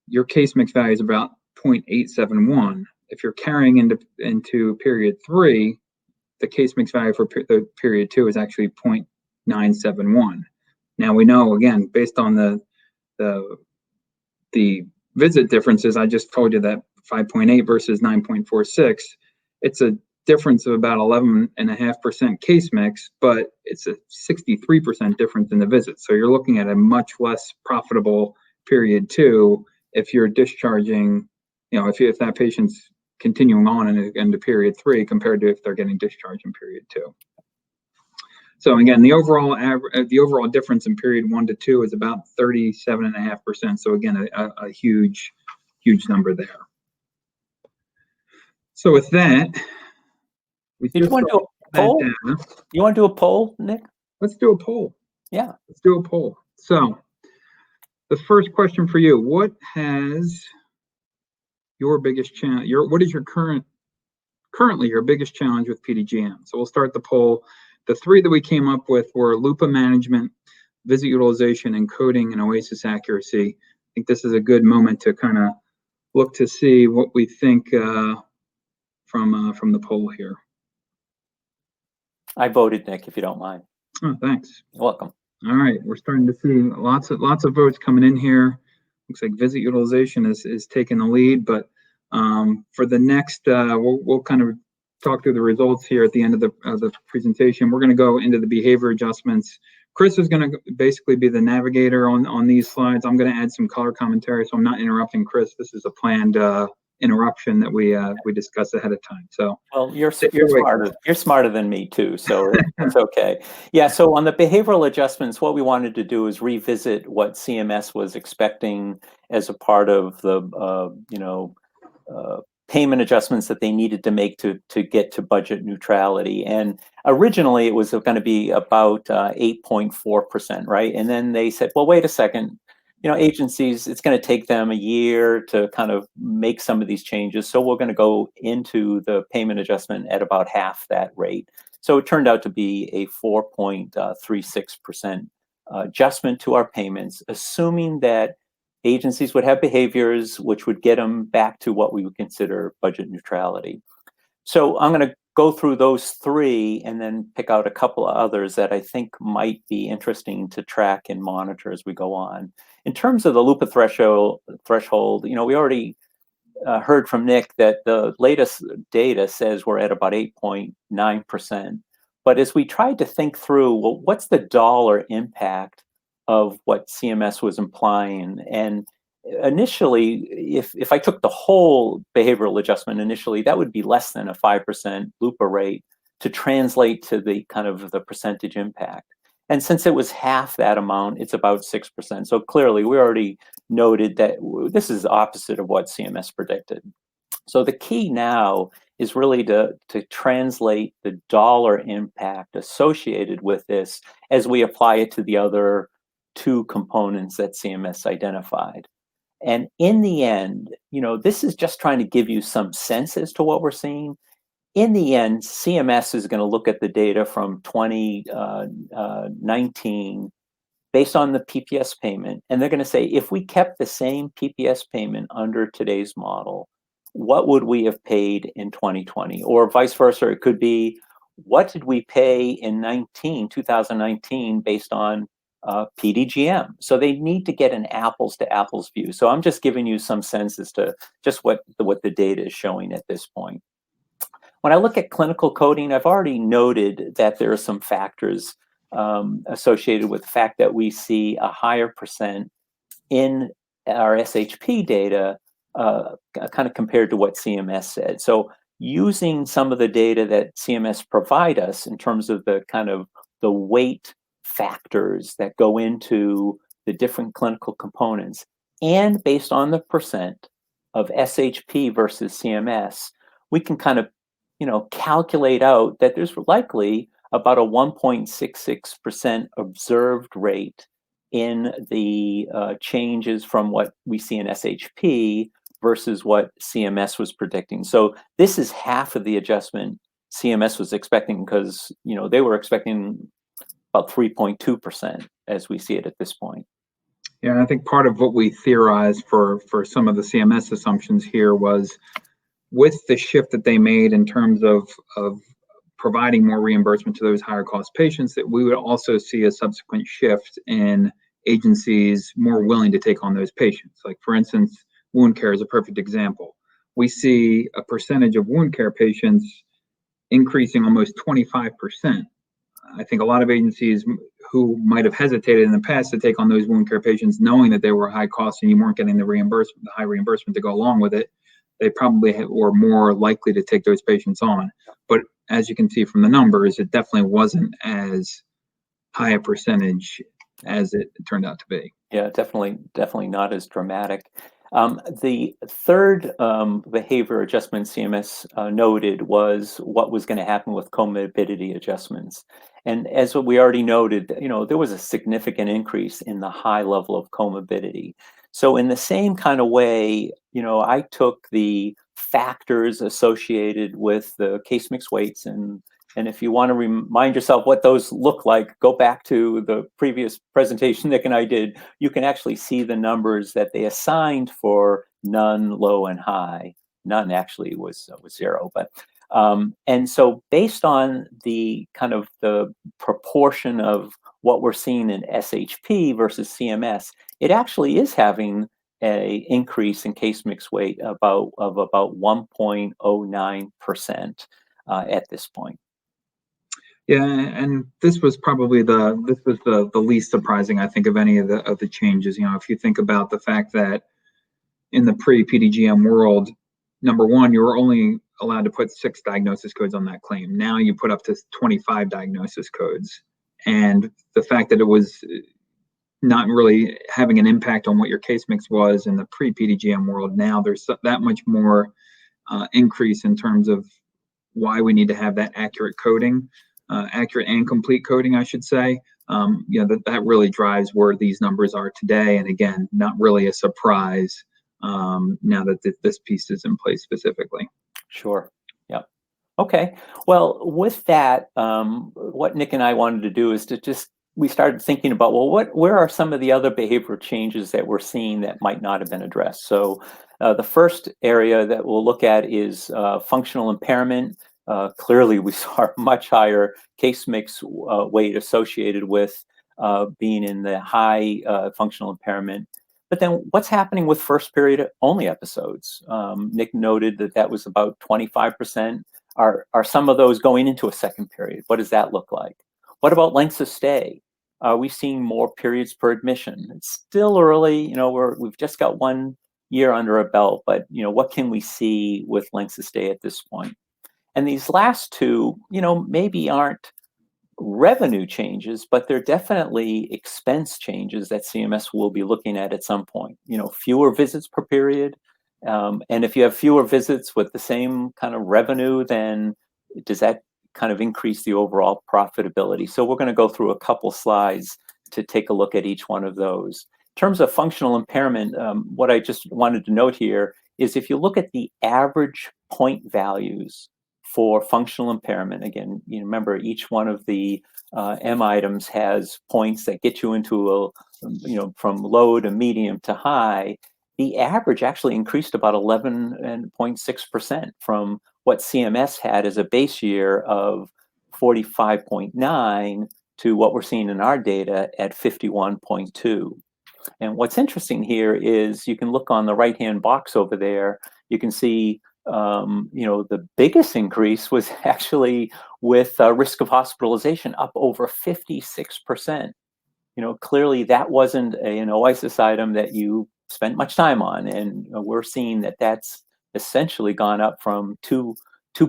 Speaker 1: your case mix value is about 0.871. If you're carrying into period 3, the case mix value for the period 2 is actually 0.971. Now we know, again, based on the visit differences, I just told you that 5.8 versus 9.46, it's a difference of about 11.5% case mix, but it's a 63% difference in the visits. So you're looking at a much less profitable period 2 if you're discharging, if that patient's continuing on into period 3 compared to if they're getting discharged in period 2. So again, the overall difference in period 1 to 2 is about 37.5%. So again, a huge number there. So with that,
Speaker 2: did you want to do a poll? You want to do a poll, Nick?
Speaker 1: Let's do a poll.
Speaker 2: Yeah.
Speaker 1: Let's do a poll. So the first question for you: what has your biggest challenge? What is your currently your biggest challenge with Pdgm? So we'll start the poll. The 3 that we came up with were LUPA management, visit utilization, and coding and OASIS accuracy. I think this is a good moment to kind of look to see what we think from the poll here.
Speaker 2: I voted, Nick, if you don't mind.
Speaker 1: Oh, thanks.
Speaker 2: You're welcome.
Speaker 1: All right, we're starting to see lots of votes coming in here. Looks like visit utilization is taking the lead, but for the next, we'll kind of talk through the results here at the end of the presentation. We're going to go into the behavior adjustments. Chris is going to basically be the navigator on these slides. I'm going to add some color commentary, so I'm not interrupting Chris. This is a planned interruption that we discussed ahead of time. So, well,
Speaker 2: you're smarter. You're smarter than me too, so that's okay. Yeah. So on the behavioral adjustments, what we wanted to do is revisit what CMS was expecting as a part of the payment adjustments that they needed to make to get to budget neutrality. And originally it was going to be about 8.4%, right? And then they said, well, wait a second. Agencies, it's going to take them a year to kind of make some of these changes. So we're going to go into the payment adjustment at about half that rate. So it turned out to be a 4.36% adjustment to our payments, assuming that agencies would have behaviors which would get them back to what we would consider budget neutrality. So I'm going to go through those 3 and then pick out a couple of others that I think might be interesting to track and monitor as we go on. In terms of the LUPA threshold, we already heard from Nick that the latest data says we're at about 8.9%. But as we tried to think through, well, what's the dollar impact of what CMS was implying? And initially, if I took the whole behavioral adjustment initially, that would be less than a 5% LUPA rate to translate to the kind of the percentage impact. And since it was half that amount, it's about 6%. So clearly, we already noted that this is the opposite of what CMS predicted. So the key now is really to translate the dollar impact associated with this as we apply it to the other 2 components that CMS identified. And in the end, this is just trying to give you some sense as to what we're seeing. In the end, CMS is going to look at the data from 2019 based on the PPS payment, and they're going to say, if we kept the same PPS payment under today's model, what would we have paid in 2020? Or vice versa, it could be, what did we pay in 2019 based on Pdgm? So they need to get an apples to apples view. So I'm just giving you some sense as to just what the data is showing at this point. When I look at clinical coding, I've already noted that there are some factors associated with the fact that we see a higher percent in our SHP data kind of compared to what CMS said. So using some of the data that CMS provide us in terms of the kind of the weight factors that go into the different clinical components, and based on the percent of SHP versus CMS, we can kind of, calculate out that there's likely about a 1.66% observed rate in the changes from what we see in SHP versus what CMS was predicting. So this is half of the adjustment CMS was expecting, because they were expecting about 3.2% as we see it at this point.
Speaker 1: Yeah, I think part of what we theorized for some of the CMS assumptions here was, with the shift that they made in terms of providing more reimbursement to those higher cost patients, that we would also see a subsequent shift in agencies more willing to take on those patients. Like, for instance, wound care is a perfect example. We see a percentage of wound care patients increasing almost 25%. I think a lot of agencies who might have hesitated in the past to take on those wound care patients, knowing that they were high cost and you weren't getting the high reimbursement to go along with it, they probably were more likely to take those patients on. But as you can see from the numbers, it definitely wasn't as high a percentage as it turned out to be.
Speaker 2: Yeah, definitely not as dramatic. The third behavior adjustment CMS noted was what was going to happen with comorbidity adjustments. And as we already noted, there was a significant increase in the high level of comorbidity. So in the same kind of way, I took the factors associated with the case mix weights, and if you want to remind yourself what those look like, go back to the previous presentation Nick and I did. You can actually see the numbers that they assigned for none, low, and high. None actually was 0, but and so based on the kind of the proportion of what we're seeing in SHP versus CMS, it actually is having a increase in case mix weight of about 1.09% at this point.
Speaker 1: Yeah, and this was probably the least surprising, I think, of any of the changes. If you think about the fact that in the pre-PDGM world, number one, you were only allowed to put 6 diagnosis codes on that claim. Now you put up to 25 diagnosis codes, and the fact that it was not really having an impact on what your case mix was in the pre-PDGM world, now there's that much more increase in terms of why we need to have that accurate coding. Accurate and complete coding, I should say. That really drives where these numbers are today. And again, not really a surprise now that this piece is in place specifically.
Speaker 2: Sure. Yeah. Okay. Well, with that, what Nick and I wanted to do is we started thinking about, well, where are some of the other behavioral changes that we're seeing that might not have been addressed? So the first area that we'll look at is functional impairment. Clearly, we saw a much higher case mix weight associated with being in the high functional impairment. But then what's happening with first period only episodes? Nick noted that was about 25%. Are some of those going into a second period? What does that look like? What about lengths of stay? Are we seeing more periods per admission? It's still early. We've just got 1 year under our belt, but what can we see with lengths of stay at this point? And these last two, maybe aren't revenue changes, but they're definitely expense changes that CMS will be looking at some point. Fewer visits per period. And if you have fewer visits with the same kind of revenue, then does that kind of increase the overall profitability? So we're going to go through a couple slides to take a look at each one of those. In terms of functional impairment, what I just wanted to note here is if you look at the average point values for functional impairment. Again, remember each one of the M items has points that get you into from low to medium to high. The average actually increased about 11.6% from what CMS had as a base year of 45.9 to what we're seeing in our data at 51.2. And what's interesting here is you can look on the right-hand box over there. You can see, the biggest increase was actually with risk of hospitalization, up over 56%. Clearly that wasn't an OASIS item that you spent much time on, and we're seeing that that's essentially gone up from 2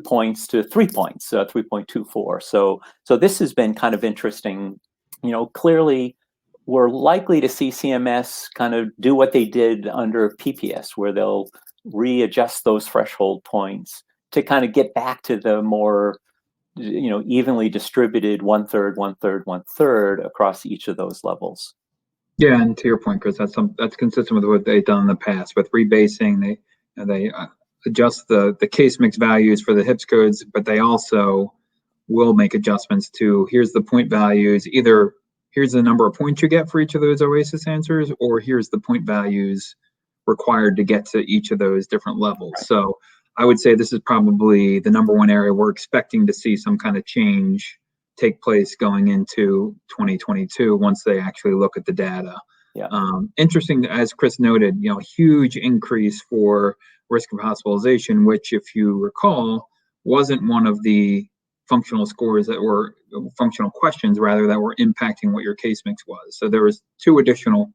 Speaker 2: points to 3 points, 3.24. So this has been kind of interesting. Clearly we're likely to see CMS kind of do what they did under PPS, where they'll readjust those threshold points to kind of get back to the more evenly distributed 1/3, 1/3, 1/3 across each of those levels.
Speaker 1: Yeah, and to your point, Chris, that's consistent with what they've done in the past with rebasing. They adjust the case mix values for the HIPS codes, but they also will make adjustments to here's the point values. Either here's the number of points you get for each of those OASIS answers, or here's the point values required to get to each of those different levels. Right. So I would say this is probably the number one area we're expecting to see some kind of change take place going into 2022 once they actually look at the data.
Speaker 2: Yeah.
Speaker 1: Interesting, as Chris noted, huge increase for risk of hospitalization, which, if you recall, wasn't one of the functional scores that were functional questions, rather, that were impacting what your case mix was. So there was 2 additional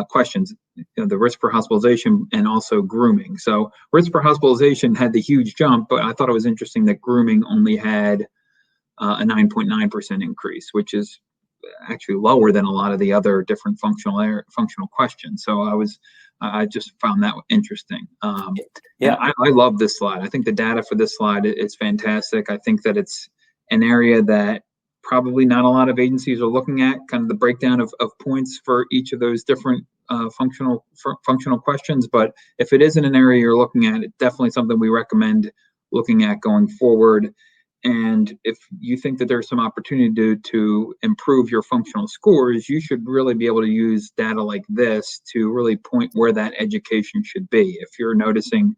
Speaker 1: questions, the risk for hospitalization and also grooming. So risk for hospitalization had the huge jump, but I thought it was interesting that grooming only had a 9.9% increase, which is actually lower than a lot of the other different functional questions. So I just found that interesting. Yeah, I love this slide. I think the data for this slide is fantastic. I think that it's an area that probably not a lot of agencies are looking at, kind of the breakdown of points for each of those different functional questions. But if it isn't an area you're looking at, it's definitely something we recommend looking at going forward. And if you think that there's some opportunity to improve your functional scores, you should really be able to use data like this to really point where that education should be. If you're noticing,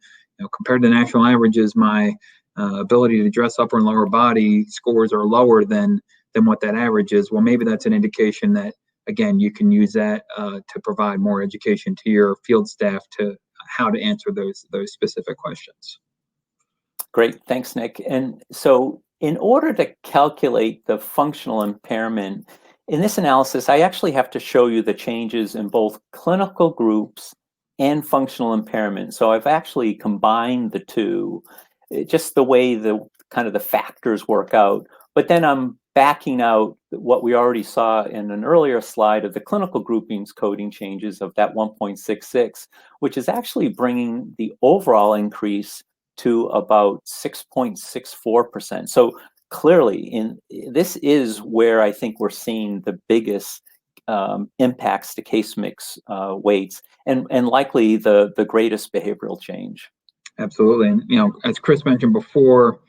Speaker 1: compared to national averages, my ability to dress upper and lower body scores are lower than what that average is, well, maybe that's an indication that, again, you can use that to provide more education to your field staff to how to answer those specific questions.
Speaker 2: Great, thanks, Nick. And so in order to calculate the functional impairment, in this analysis, I actually have to show you the changes in both clinical groups and functional impairment. So I've actually combined the two, just the way the factors work out. But then I'm backing out what we already saw in an earlier slide of the clinical groupings coding changes of that 1.66, which is actually bringing the overall increase to about 6.64%. So clearly, this is where I think we're seeing the biggest impacts to case mix weights, and likely the greatest behavioral change.
Speaker 1: Absolutely, and as Chris mentioned before,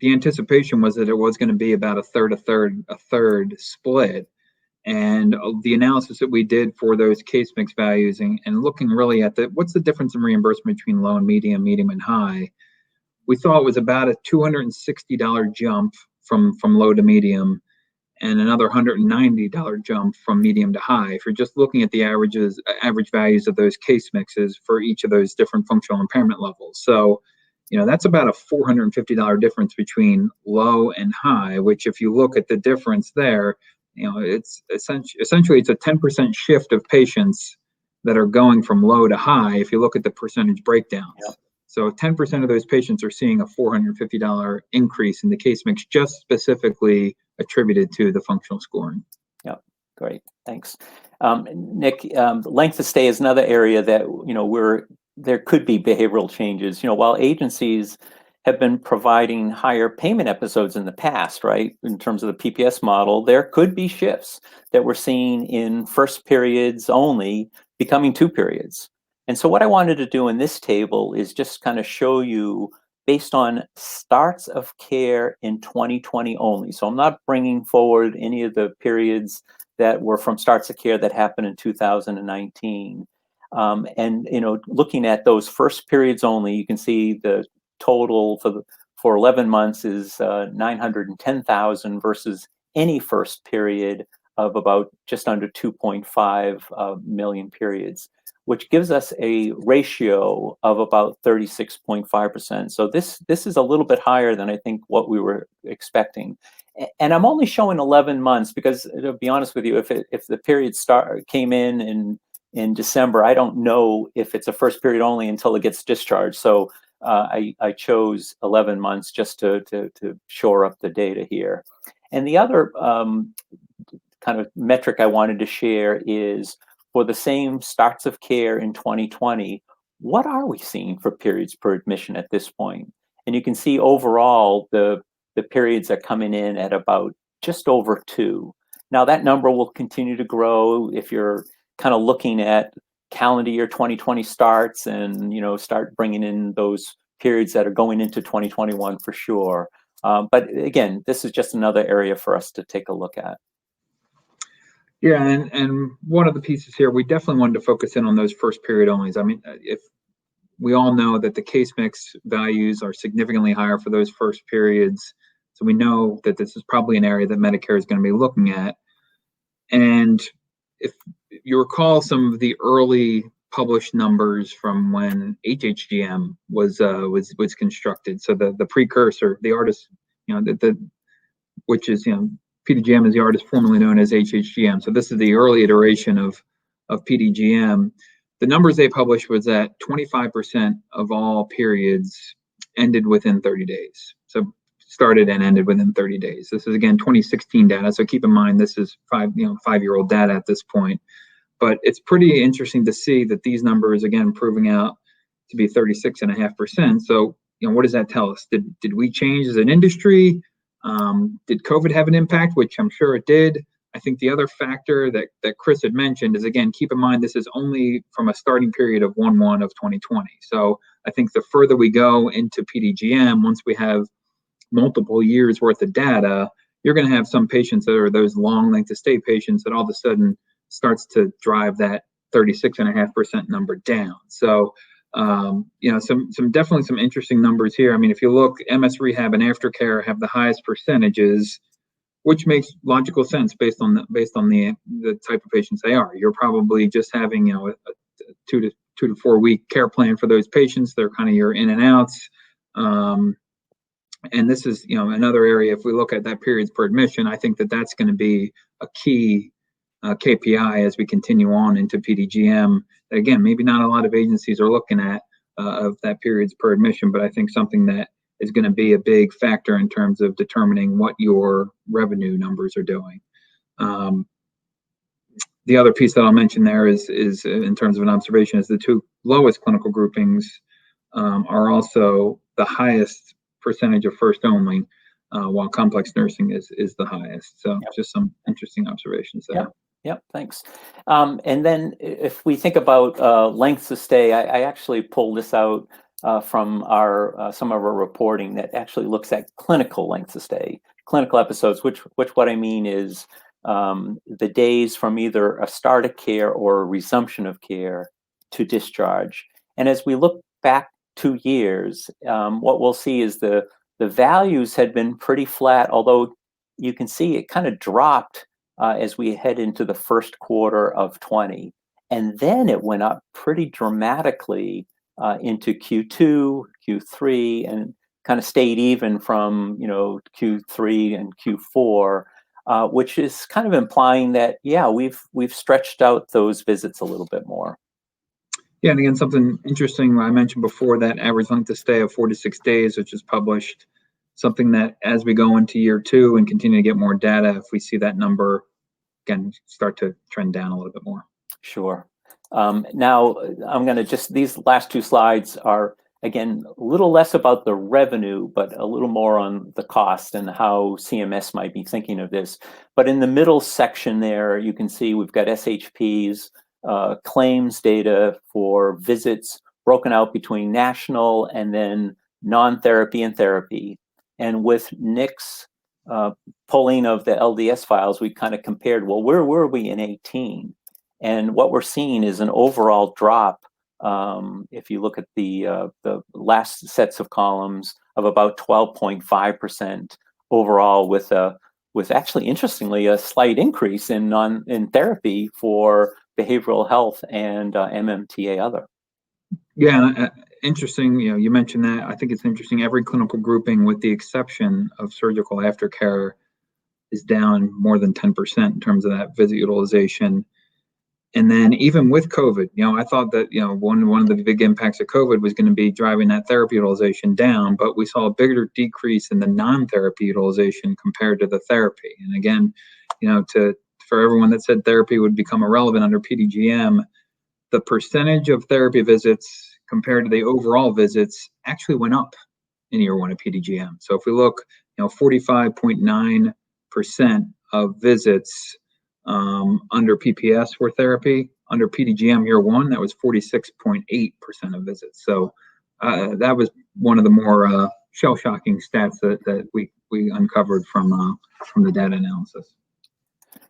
Speaker 1: the anticipation was that it was going to be about a third split. And the analysis that we did for those case mix values and looking really at what's the difference in reimbursement between low and medium, and high, we thought it was about a $260 jump from low to medium and another $190 jump from medium to high. If you're just looking at the average values of those case mixes for each of those different functional impairment levels. So, that's about a $450 difference between low and high, which, if you look at the difference there, it's essentially it's a 10% shift of patients that are going from low to high if you look at the percentage breakdowns. Yep. So 10% of those patients are seeing a $450 increase in the case mix, just specifically attributed to the functional scoring.
Speaker 2: Yeah, great, thanks. Nick, length of stay is another area that there could be behavioral changes. While agencies have been providing higher payment episodes in the past, right, in terms of the PPS model, there could be shifts that we're seeing in first periods only becoming 2 periods. And so what I wanted to do in this table is just kind of show you based on starts of care in 2020 only. So I'm not bringing forward any of the periods that were from starts of care that happened in 2019. And looking at those first periods only, you can see the total for 11 months is 910,000 versus any first period of about just under 2.5 million periods, which gives us a ratio of about 36.5%. So this is a little bit higher than I think what we were expecting. And I'm only showing 11 months because, to be honest with you, if the period came in December, I don't know if it's a first period only until it gets discharged. So I chose 11 months just to shore up the data here. And the other kind of metric I wanted to share is for the same starts of care in 2020, what are we seeing for periods per admission at this point? And you can see overall the periods are coming in at about just over 2. Now that number will continue to grow if you're kind of looking at calendar year 2020 starts and start bringing in those periods that are going into 2021 for sure. But again, this is just another area for us to take a look at.
Speaker 1: Yeah, and one of the pieces here, we definitely wanted to focus in on those first period onlys. I mean, if we all know that the case mix values are significantly higher for those first periods, so we know that this is probably an area that Medicare is going to be looking at. And if you recall some of the early published numbers from when HHGM was constructed, so the precursor, the artist, which is Pdgm is the artist formerly known as HHGM. So this is the early iteration of Pdgm. The numbers they published was that 25% of all periods ended within 30 days. So started and ended within 30 days. This is again 2016 data. So keep in mind this is 5-year-old data at this point. But it's pretty interesting to see that these numbers again proving out to be 36.5%. So what does that tell us? Did we change as an industry? Did COVID have an impact, which I'm sure it did? I think the other factor that Chris had mentioned is, again, keep in mind this is only from a starting period of 1/1 of 2020. So I think the further we go into PDGM, once we have multiple years worth of data, you're going to have some patients that are those long length of stay patients that all of a sudden starts to drive that 36.5% number down. So definitely some interesting numbers here. I mean, if you look, MS rehab and aftercare have the highest percentages, which makes logical sense based on the type of patients they are. You're probably just having a 2 to 4 week care plan for those patients. They're kind of your in and outs. And this is another area. If we look at that periods per admission, I think that's going to be a key KPI as we continue on into PDGM. Again, maybe not a lot of agencies are looking at of that periods per admission, but I think something that is going to be a big factor in terms of determining what your revenue numbers are doing. The other piece that I'll mention there is in terms of an observation is the 2 lowest clinical groupings are also the highest percentage of first only, while complex nursing is the highest. So just some interesting observations there.
Speaker 2: Yep, thanks. And then if we think about lengths of stay, I actually pulled this out from some of our reporting that actually looks at clinical lengths of stay, clinical episodes, which what I mean is the days from either a start of care or a resumption of care to discharge. And as we look back 2 years, what we'll see is the values had been pretty flat, although you can see it kind of dropped as we head into the first quarter of 20. And then it went up pretty dramatically into Q2, Q3, and kind of stayed even from Q3 and Q4, which is kind of implying that, yeah, we've stretched out those visits a little bit more.
Speaker 1: Yeah, and again, something interesting I mentioned before, that average length of stay of 4 to 6 days, which is published, something that as we go into year 2 and continue to get more data, if we see that number again start to trend down a little bit more.
Speaker 2: Sure. Now I'm going to these last 2 slides are again a little less about the revenue, but a little more on the cost and how CMS might be thinking of this. But in the middle section there, you can see we've got SHP's claims data for visits broken out between national and then non-therapy, and therapy. And with Nick's pulling of the LDS files, we kind of compared, well, where were we in 18? And what we're seeing is an overall drop. If you look at the last sets of columns, of about 12.5% overall, with actually, interestingly, a slight increase in therapy for behavioral health and MMTA other.
Speaker 1: Yeah, interesting. You mentioned that. I think it's interesting. Every clinical grouping, with the exception of surgical aftercare, is down more than 10% in terms of that visit utilization. And then even with COVID, I thought that, one of the big impacts of COVID was going to be driving that therapy utilization down, but we saw a bigger decrease in the non-therapy utilization compared to the therapy. And again, for everyone that said therapy would become irrelevant under Pdgm, the percentage of therapy visits compared to the overall visits actually went up in year one of Pdgm. So if we look, 45.9% of visits under PPS were therapy. Under Pdgm year one, that was 46.8% of visits. So that was one of the more shell-shocking stats that we uncovered from the data analysis.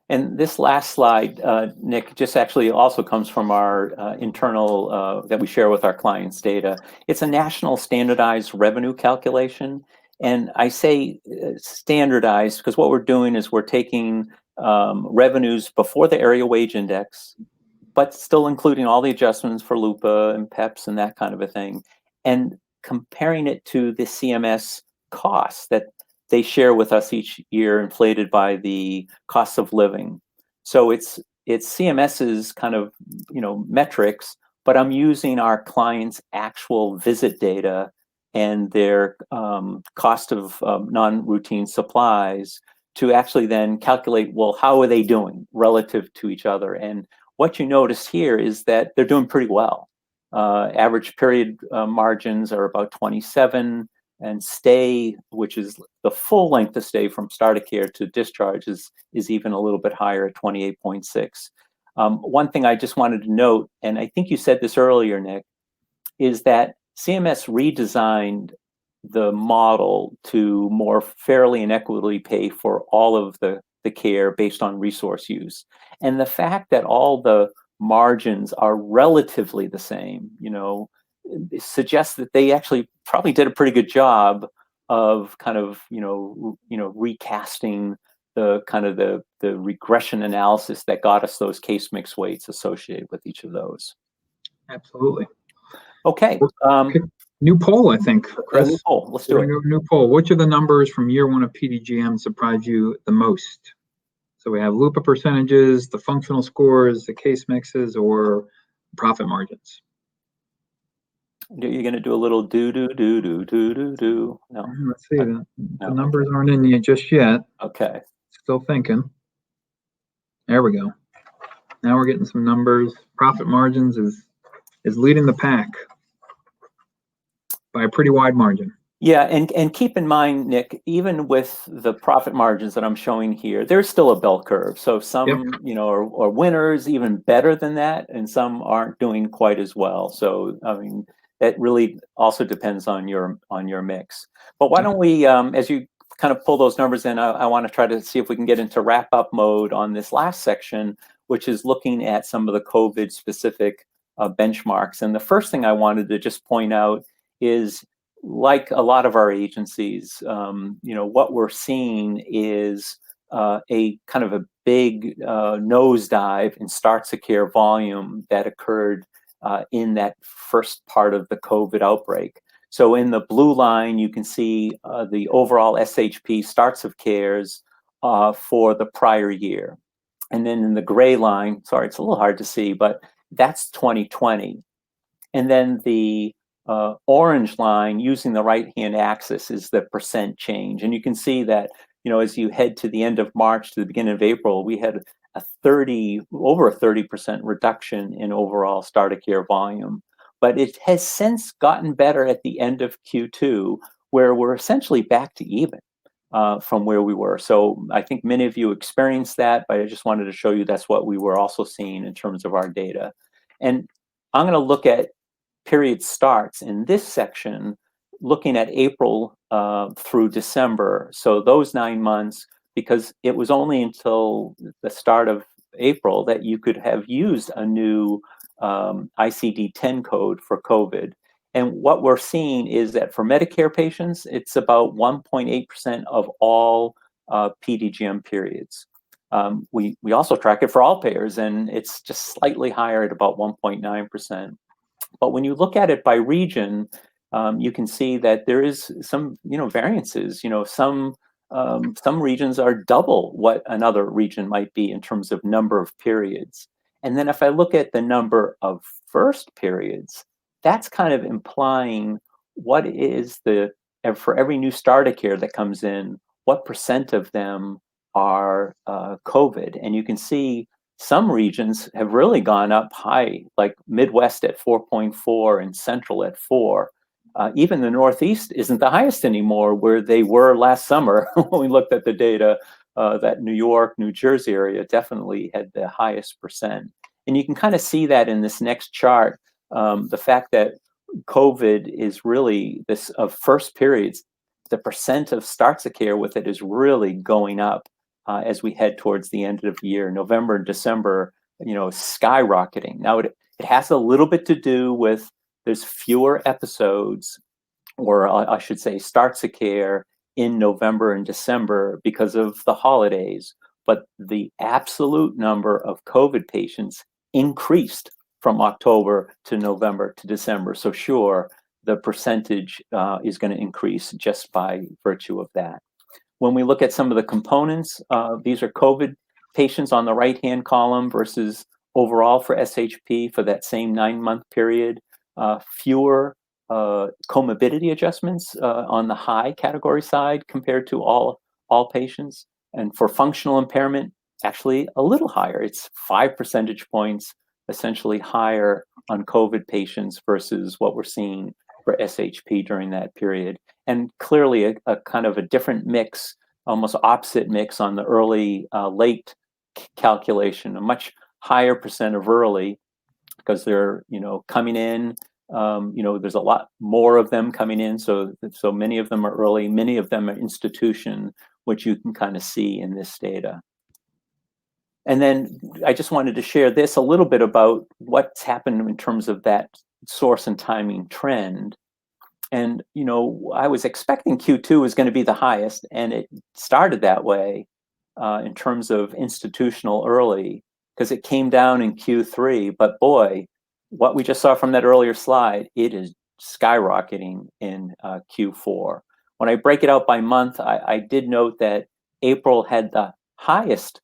Speaker 2: And this last slide, Nick, just actually also comes from our internal, that we share with our clients' data. It's a national standardized revenue calculation. And I say standardized because what we're doing is we're taking revenues before the area wage index, but still including all the adjustments for LUPA and PEPs and that kind of a thing, and comparing it to the CMS costs that they share with us each year, inflated by the cost of living. So it's CMS's kind of metrics, but I'm using our clients' actual visit data and their cost of non-routine supplies to actually then calculate, well, how are they doing relative to each other? And what you notice here is that they're doing pretty well. Average period margins are about 27, and stay, which is the full length of stay from start of care to discharge, is even a little bit higher at 28.6. One thing I just wanted to note, and I think you said this earlier, Nick, is that CMS redesigned the model to more fairly and equitably pay for all of the care based on resource use. And the fact that all the margins are relatively the same, suggests that they actually probably did a pretty good job of kind of, recasting the kind of the regression analysis that got us those case mix weights associated with each of those.
Speaker 1: Absolutely.
Speaker 2: Okay.
Speaker 1: New poll, I think, Chris.
Speaker 2: New poll. Let's do it.
Speaker 1: New poll. Which of the numbers from year one of Pdgm surprised you the most? So we have LUPA percentages, the functional scores, the case mixes, or profit margins.
Speaker 2: You're going to do a little do. No.
Speaker 1: Let's see. The numbers aren't in yet just yet.
Speaker 2: Okay.
Speaker 1: Still thinking. There we go. Now we're getting some numbers. Profit margins is leading the pack by a pretty wide margin.
Speaker 2: Yeah, and keep in mind, Nick, even with the profit margins that I'm showing here, there's still a bell curve. So some, are winners even better than that, and some aren't doing quite as well. So I mean, that really also depends on your mix. But why don't we, as you kind of pull those numbers in, I want to try to see if we can get into wrap up mode on this last section, which is looking at some of the COVID specific benchmarks. And the first thing I wanted to just point out is, like a lot of our agencies, what we're seeing is a kind of a big nosedive in starts of care volume that occurred in that first part of the COVID outbreak. So in the blue line, you can see the overall SHP starts of cares for the prior year. And then in the gray line, sorry, it's a little hard to see, but that's 2020. And then the orange line using the right-hand axis is the percent change. And you can see that, as you head to the end of March to the beginning of April, we had over a 30% reduction in overall start of care volume. But it has since gotten better at the end of Q2, where we're essentially back to even from where we were. So I think many of you experienced that, but I just wanted to show you that's what we were also seeing in terms of our data. And I'm going to look at period starts in this section looking at April through December. So those 9 months, because it was only until the start of April that you could have used a new ICD-10 code for COVID. And what we're seeing is that for Medicare patients, it's about 1.8% of all Pdgm periods. We also track it for all payers, and it's just slightly higher at about 1.9%. But when you look at it by region, you can see that there is some, variances. Some regions are double what another region might be in terms of number of periods. And then if I look at the number of first periods, that's kind of implying what is for every new starter care that comes in, what percent of them are COVID. And you can see some regions have really gone up high, like Midwest at 4.4 and Central at 4. Even the Northeast isn't the highest anymore, where they were last summer when we looked at the data. That New York, New Jersey area definitely had the highest percent. And you can kind of see that in this next chart, the fact that COVID is really this of first periods, the percent of starts of care with it is really going up as we head towards the end of the year. November and December, skyrocketing. Now it has a little bit to do with there's fewer episodes, or I should say starts of care in November and December because of the holidays, but the absolute number of COVID patients increased from October to November to December. So sure, the percentage is going to increase just by virtue of that. When we look at some of the components, these are COVID patients on the right-hand column versus overall for SHP for that same 9-month period. Fewer comorbidity adjustments on the high category side compared to all patients. And for functional impairment, actually a little higher. It's 5 percentage points essentially higher on COVID patients versus what we're seeing for SHP during that period. And clearly a kind of a different mix, almost opposite mix on the early late calculation, a much higher percent of early, because they're coming in. There's a lot more of them coming in, so many of them are early, many of them are institution, which you can kind of see in this data. And then I just wanted to share this a little bit about what's happened in terms of that source and timing trend. And I was expecting Q2 was going to be the highest, and it started that way in terms of institutional early, because it came down in Q3. But boy, what we just saw from that earlier slide, it is skyrocketing in Q4. When I break it out by month, I did note that April had the highest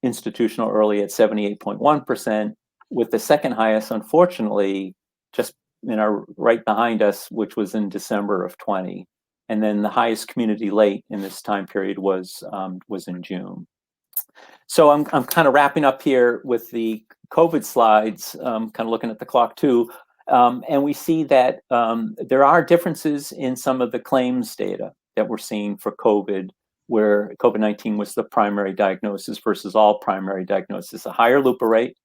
Speaker 2: institutional early at 78.1%, with the second highest, unfortunately, just right behind us, which was in December of 20. And then the highest community late in this time period was in June. So I'm kind of wrapping up here with the COVID slides, kind of looking at the clock too. And we see that there are differences in some of the claims data that we're seeing for COVID, where COVID-19 was the primary diagnosis versus all primary diagnosis, a higher LUPA rate,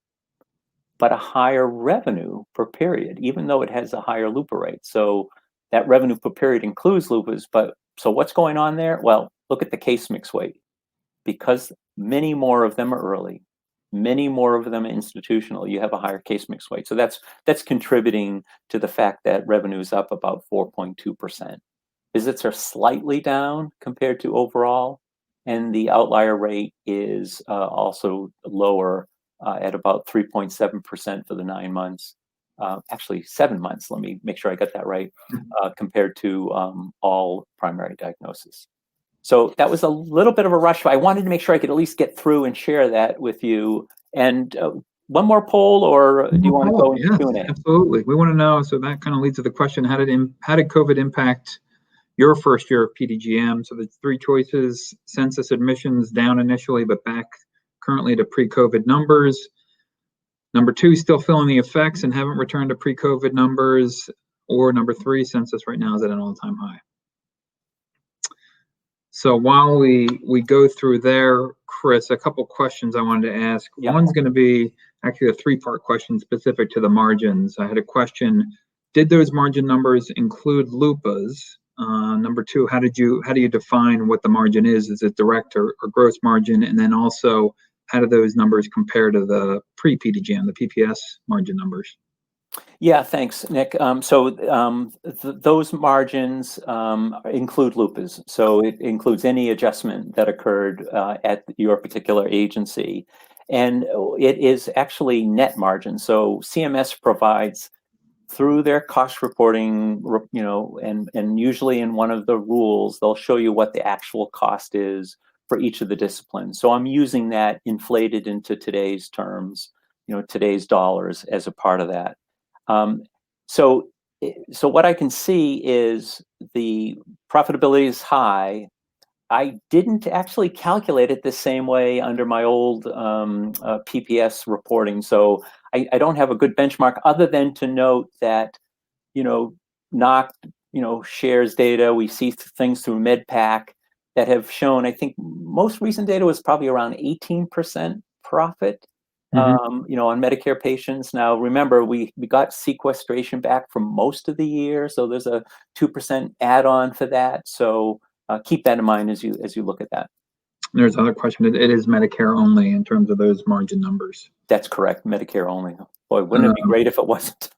Speaker 2: but a higher revenue per period, even though it has a higher LUPA rate. So that revenue per period includes LUPAs, but so what's going on there? Well, look at the case mix weight. Because many more of them are early, many more of them are institutional, you have a higher case mix weight. So that's contributing to the fact that revenue is up about 4.2%. Visits are slightly down compared to overall, and the outlier rate is also lower at about 3.7% for the 9 months. Actually 7 months, let me make sure I got that right, compared to all primary diagnosis. So that was a little bit of a rush. I wanted to make sure I could at least get through and share that with you. And one more poll, or do you want to go into Q&A?
Speaker 1: Absolutely. We want to know, so that kind of leads to the question, how did COVID impact your first year of Pdgm? So the 3 choices: census admissions down initially, but back currently to pre-COVID numbers. Number 2, still feeling the effects and haven't returned to pre-COVID numbers. Or number 3, census right now is at an all-time high. So while we go through there, Chris, a couple questions I wanted to ask. Yep. One's going to be actually a 3-part question specific to the margins. I had a question, did those margin numbers include LUPAs? Number two, how do you define what the margin is? Is it direct or gross margin? And then also, how do those numbers compare to the pre-Pdgm, the PPS margin numbers?
Speaker 2: Yeah, thanks, Nick. Those margins include LUPAs, so it includes any adjustment that occurred at your particular agency, and it is actually net margin. So CMS provides through their cost reporting, and usually in one of the rules, they'll show you what the actual cost is for each of the disciplines. So I'm using that inflated into today's terms, today's dollars as a part of that. So what I can see is the profitability is high. I didn't actually calculate it the same way under my old PPS reporting. So I don't have a good benchmark other than to note that, NOC, shares data. We see things through MedPAC that have shown, I think most recent data was probably around 18% profit. On Medicare patients. Now, remember, we got sequestration back for most of the year, so there's a 2% add-on for that. So keep that in mind as you look at that.
Speaker 1: There's another question. It is Medicare only in terms of those margin numbers.
Speaker 2: That's correct, Medicare only. Boy, wouldn't it be great if it wasn't?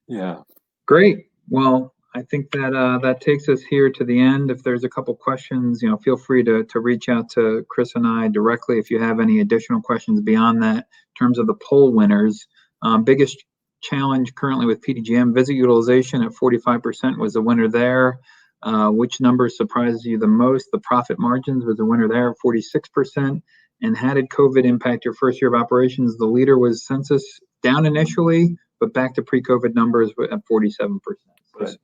Speaker 2: Yeah.
Speaker 1: Great. Well, I think that that takes us here to the end. If there's a couple questions, feel free to reach out to Chris and I directly if you have any additional questions beyond that. In terms of the poll winners, biggest challenge currently with Pdgm, visit utilization at 45% was the winner there. Which number surprised you the most? The profit margins was the winner there, 46%. And how did COVID impact your first year of operations? The leader was census, down initially, but back to pre-COVID numbers at 47%. So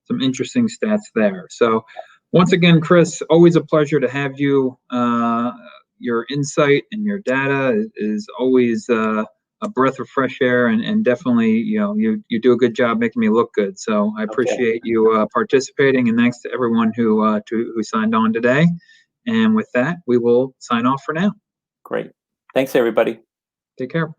Speaker 1: some interesting stats there. So once again, Chris, always a pleasure to have you. Your insight and your data is always a breath of fresh air, and definitely, you do a good job making me look good. So I appreciate you participating, and thanks to everyone who signed on today. And with that, we will sign off for now.
Speaker 2: Great. Thanks, everybody.
Speaker 1: Take care.